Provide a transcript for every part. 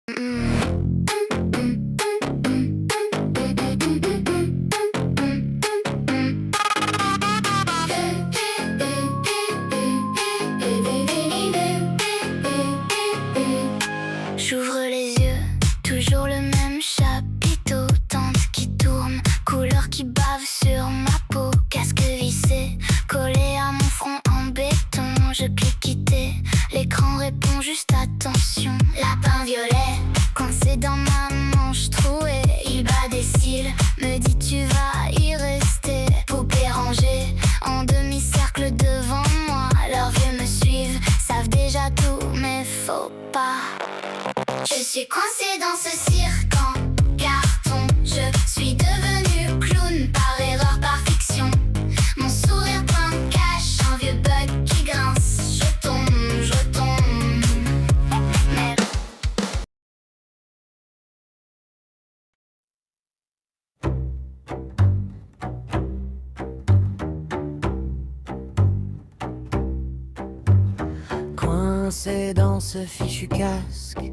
J'ouvre les yeux, toujours le même chapiteau, tente qui tourne, couleur qui bave sur ma peau, casque vissé, collé à mon front en béton. Je clique quitter, l'écran répond juste attention. Lapin violet, coincé dans ma manche trouée, il bat des cils, me dit tu vas y rester. Poupée rangée en demi-cercle devant moi, leurs vieux me suivent, savent déjà tout mais faut pas. Je suis coincée dans ce cirque en carton. Je suis devenue clown par erreur, par fiction. Mon sourire plein de cache, un vieux bug qui grince. Je tombe, je retombe. Mais... Coincé dans ce fichu casque,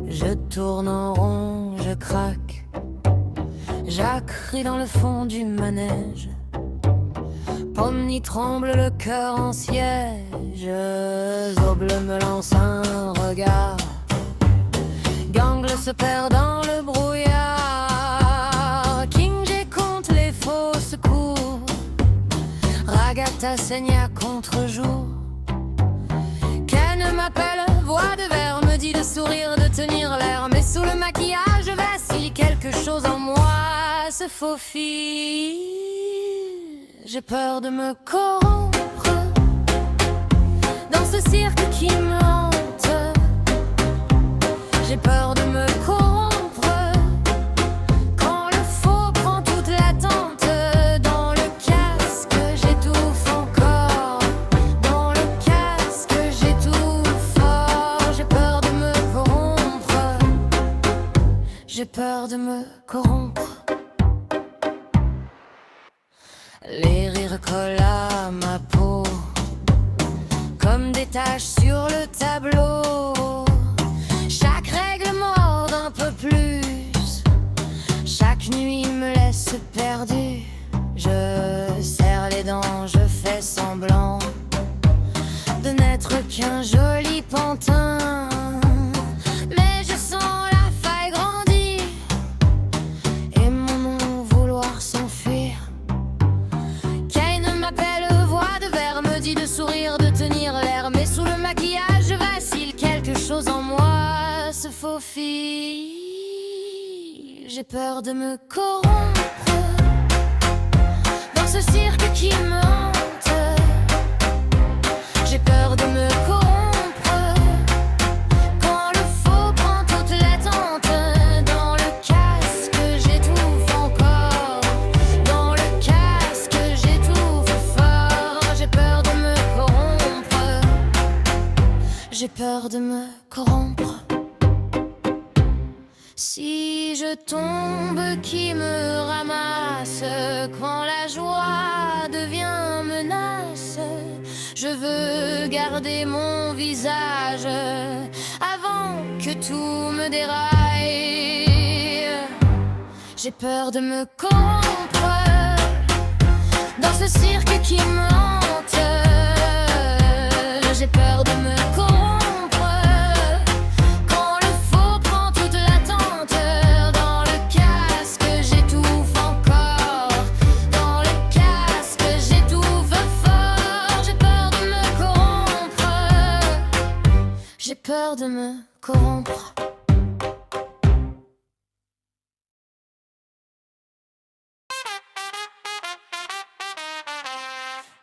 je tourne en rond, je craque. Jacques rit dans le fond du manège. Pomni tremble, le cœur en siège. Zoble me lance un regard. Gangle se perd dans le brouillard. King J compte les faux secours. Ragata saigne à contre-jour. Ken m'appelle, voix de verre, me dit de sourire, de tenir l'air. Mais sous le maquillage vacille, quelque chose en moi se faufile. J'ai peur de me corrompre dans ce cirque qui me hante. J'ai peur de me corrompre quand le faux prend toute l'attente. Dans le casque j'étouffe encore. Dans le casque j'étouffe fort. J'ai peur de me corrompre. J'ai peur de me corrompre. Les rires collent à ma peau comme des taches sur le tableau. Chaque règle morde un peu plus. Chaque nuit me laisse perdu. Je serre les dents, je fais semblant de n'être qu'un joli pantin. Mais je sens la faille grandir et mon non-vouloir s'enfuir. Kane m'appelle, voix de verre, me dit de sourire, de tenir l'air. Mais sous le maquillage je vacille, quelque chose en moi se faufile. J'ai peur de me corrompre dans ce cirque qui me hante. J'ai peur de me corrompre quand le faux prend toute l'attente. Dans le casque j'étouffe encore. Dans le casque j'étouffe fort. J'ai peur de me corrompre. J'ai peur de me corrompre. Si je tombe, qui me ramasse quand la joie devient menace? Je veux garder mon visage avant que tout me déraille. J'ai peur de me corrompre dans ce cirque qui me hante. J'ai peur de me corrompre quand le faux prend toute l'attente. Dans le casque j'étouffe encore. Dans le casque j'étouffe fort. J'ai peur de me corrompre. J'ai peur de me corrompre.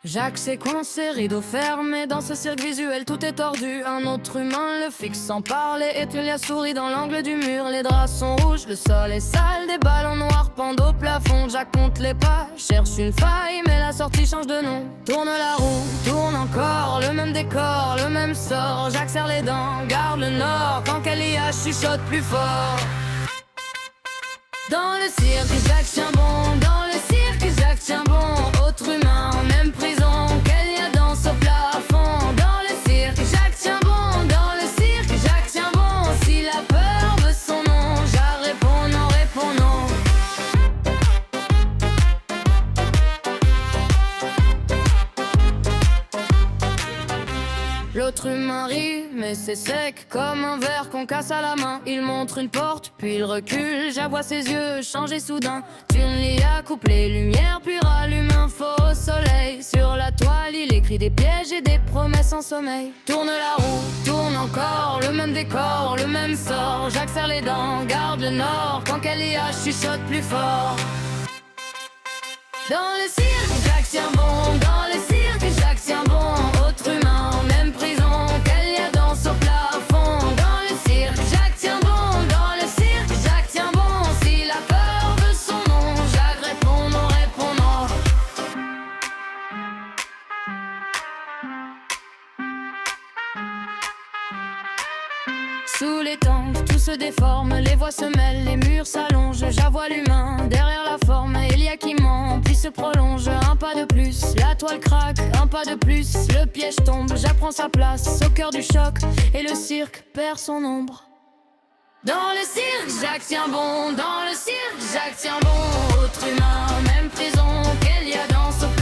Jacques s'est coincé, rideau fermé. Dans ce cirque visuel tout est tordu. Un autre humain le fixe sans parler. Et il y a souris dans l'angle du mur. Les draps sont rouges, le sol est sale. Des ballons noirs pendent au plafond. Jacques compte les pas, cherche une faille. Mais la sortie change de nom. Tourne la roue, tourne encore. Le même décor, le même sort. Jacques serre les dents, garde le nord. Quand Kalia chuchote plus fort. Dans le cirque Jacques tient bon. Dans le cirque Jacques tient bon. Autre humain en même prison. Kalia danse au plafond. Dans le cirque Jacques tient bon. Dans le cirque Jacques tient bon. Si la peur gamin rit, mais c'est sec comme un verre qu'on casse à la main. Il montre une porte, puis il recule. J'avoue ses yeux changer soudain. Chun-Li a coupé lumière, puis rallume un faux soleil. Sur la toile, il écrit des pièges et des promesses en sommeil. Tourne la roue, tourne encore, le même décor, le même sort. Jacques serre les dents, garde le nord. Quand Kélia chuchote plus fort. Dans le cirque, Jacques tient bon. Dans le cirque, Jacques tient bon. Autre humain, même prison, Kélia danse au plafond. Dans le cirque, Jacques tient bon. Dans le cirque, Jacques tient bon. Si la peur veut son nom, Jacques répond non, répond non. Sous les tentes, tout se déforme, les voix se mêlent, les murs s'allongent. J'avoue l'humain, derrière la forme, il y a qui ment, puis se prolonge. Un pas de plus, la toile craque, un pas de plus, le piège tombe. J'apprends sa place au cœur du choc, et le cirque perd son ombre. Dans le cirque, Jacques tient bon. Dans le cirque, Jacques tient bon. Autre humain, même prison, Kélia danse au